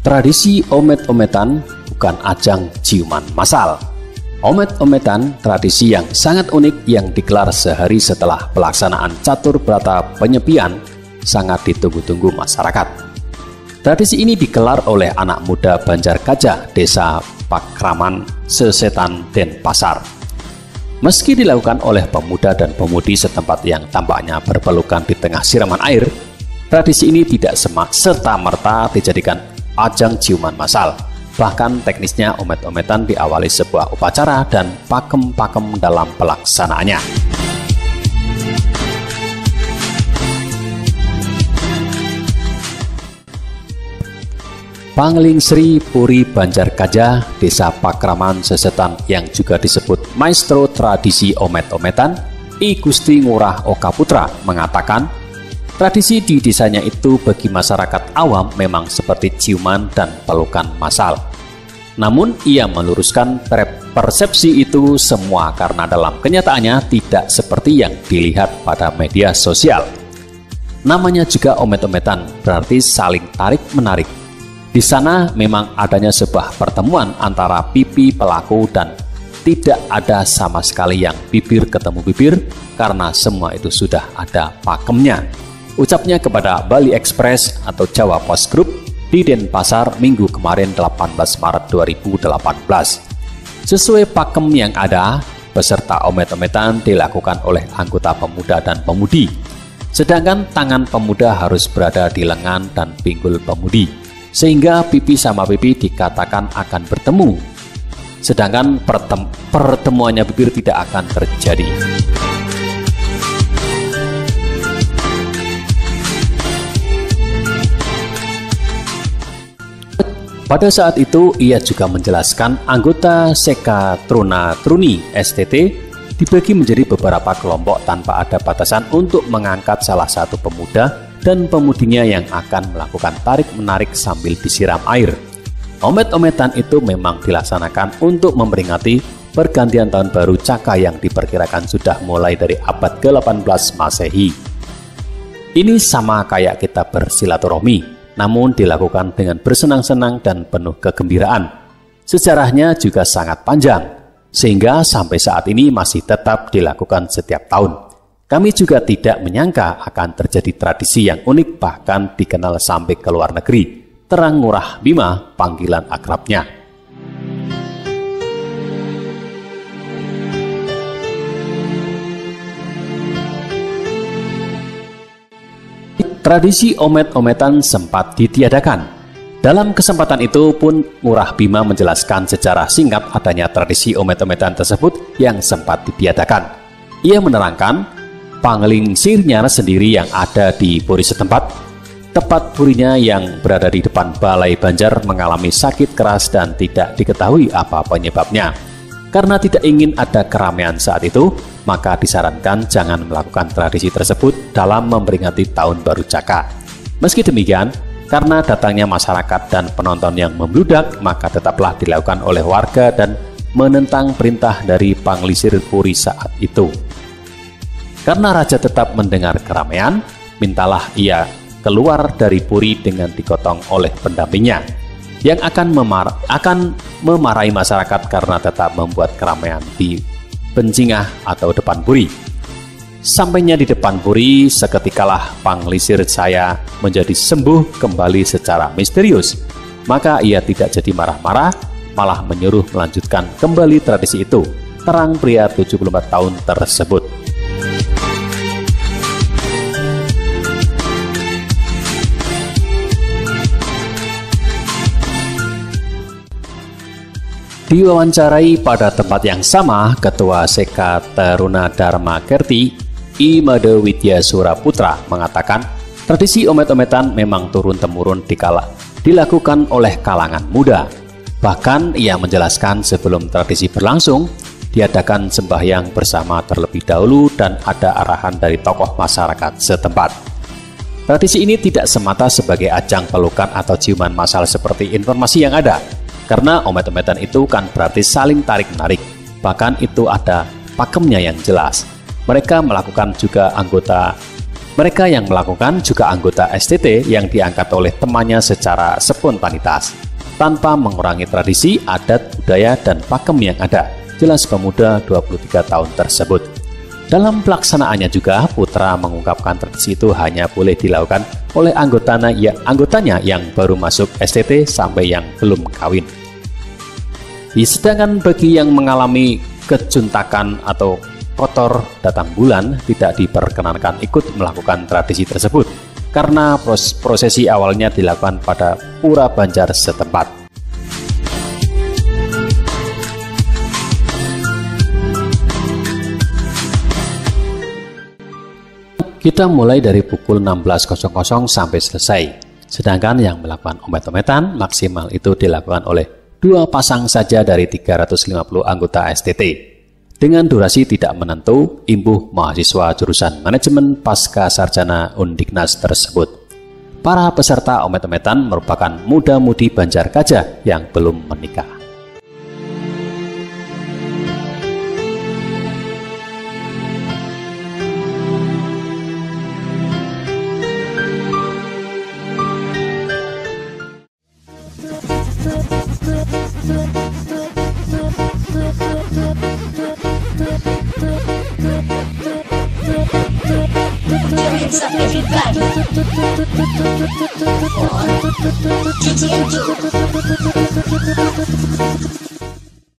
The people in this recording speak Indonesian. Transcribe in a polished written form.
Tradisi omet-ometan bukan ajang ciuman massal. Omet-ometan tradisi yang sangat unik yang digelar sehari setelah pelaksanaan catur berata penyepian, sangat ditunggu-tunggu masyarakat. Tradisi ini digelar oleh anak muda Banjargajah, Desa Pakraman, Sesetan, Denpasar. Meski dilakukan oleh pemuda dan pemudi setempat yang tampaknya berpelukan di tengah siraman air, tradisi ini tidak serta-merta dijadikan ajang ciuman massal. Bahkan teknisnya omet-ometan diawali sebuah upacara dan pakem-pakem dalam pelaksanaannya. Pangling Sri Puri Banjargajah, Desa Pakraman Sesetan yang juga disebut Maestro Tradisi Omet-ometan, I Gusti Ngurah Oka Putra mengatakan, tradisi di desanya itu bagi masyarakat awam memang seperti ciuman dan pelukan massal. Namun ia meluruskan persepsi itu semua karena dalam kenyataannya tidak seperti yang dilihat pada media sosial. Namanya juga omet-ometan, berarti saling tarik-menarik. Di sana memang adanya sebuah pertemuan antara pipi pelaku dan tidak ada sama sekali yang bibir ketemu bibir karena semua itu sudah ada pakemnya. Ucapnya kepada Bali Express atau Jawa Post Group di Denpasar Minggu kemarin 18 Maret 2018. Sesuai pakem yang ada, peserta omet-ometan dilakukan oleh anggota pemuda dan pemudi. Sedangkan tangan pemuda harus berada di lengan dan pinggul pemudi, sehingga pipi sama pipi dikatakan akan bertemu. Sedangkan pertemuannya bibir tidak akan terjadi. Pada saat itu, ia juga menjelaskan anggota Seka Truna Truni STT dibagi menjadi beberapa kelompok tanpa ada batasan untuk mengangkat salah satu pemuda dan pemudinya yang akan melakukan tarik-menarik sambil disiram air. Omet-ometan itu memang dilaksanakan untuk memperingati pergantian tahun baru Caka yang diperkirakan sudah mulai dari abad ke-18 Masehi. Ini sama kayak kita bersilaturahmi, namun dilakukan dengan bersenang-senang dan penuh kegembiraan. Sejarahnya juga sangat panjang, sehingga sampai saat ini masih tetap dilakukan setiap tahun. Kami juga tidak menyangka akan terjadi tradisi yang unik bahkan dikenal sampai ke luar negeri. Terang Ngurah Bima, panggilan akrabnya. Tradisi omet-ometan sempat ditiadakan. Dalam kesempatan itu pun Ngurah Bima menjelaskan secara singkat adanya tradisi omet-ometan tersebut yang sempat ditiadakan. Ia menerangkan, pangling sirnya sendiri yang ada di puri setempat, tepat purinya yang berada di depan Balai Banjar mengalami sakit keras dan tidak diketahui apa penyebabnya. Karena tidak ingin ada keramaian saat itu, maka disarankan jangan melakukan tradisi tersebut dalam memperingati Tahun Baru Caka. Meski demikian, karena datangnya masyarakat dan penonton yang membludak, maka tetaplah dilakukan oleh warga dan menentang perintah dari Panglisir Puri saat itu. Karena raja tetap mendengar keramaian, mintalah ia keluar dari puri dengan digotong oleh pendampingnya, yang akan memarahi masyarakat karena tetap membuat keramaian di Benjingah atau depan puri. Sampainya di depan puri, seketikalah Panglisir saya menjadi sembuh kembali secara misterius. Maka ia tidak jadi marah-marah, malah menyuruh melanjutkan kembali tradisi itu, terang pria 74 tahun tersebut. Diwawancarai pada tempat yang sama, Ketua Seka Taruna Dharma Kerti, I Made Widya Suraputra mengatakan, tradisi omet-ometan memang turun-temurun dilakukan oleh kalangan muda. Bahkan ia menjelaskan sebelum tradisi berlangsung, diadakan sembahyang bersama terlebih dahulu dan ada arahan dari tokoh masyarakat setempat. Tradisi ini tidak semata sebagai ajang pelukan atau ciuman massal seperti informasi yang ada. Karena omet-ometan itu kan berarti saling tarik-menarik. Bahkan itu ada pakemnya yang jelas. Mereka melakukan juga anggota Mereka yang melakukan juga anggota STT yang diangkat oleh temannya secara spontanitas, tanpa mengurangi tradisi, adat, budaya, dan pakem yang ada. Jelas pemuda 23 tahun tersebut. Dalam pelaksanaannya juga, putra mengungkapkan tradisi itu hanya boleh dilakukan oleh anggotanya yang baru masuk STT sampai yang belum kawin. Sedangkan bagi yang mengalami kejuntakan atau kotor datang bulan tidak diperkenankan ikut melakukan tradisi tersebut karena prosesi awalnya dilakukan pada pura Banjar setempat. Kita mulai dari pukul 16.00 sampai selesai, sedangkan yang melakukan omet-ometan maksimal itu dilakukan oleh 2 pasang saja dari 350 anggota STT. Dengan durasi tidak menentu, imbuh mahasiswa jurusan manajemen pasca sarjana Undiknas tersebut. Para peserta omet-ometan merupakan muda-mudi Banjar Gajah yang belum menikah. Everybody.